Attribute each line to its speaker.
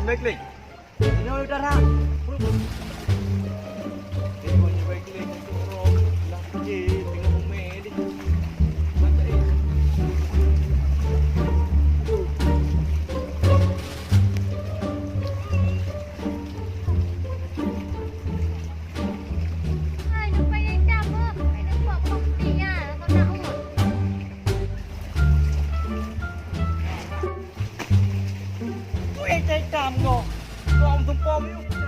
Speaker 1: Baik-baik. Ini oleh darah. Tengoknya baik-baik untuk orang. Lagi tengok umeh dia. Macam ni.
Speaker 2: Hai, lupa yang hitam ke? Hai, nak buat property lah. Kau nak urut.
Speaker 1: Ui, chạy cam ngô. Con thùng bom yêu.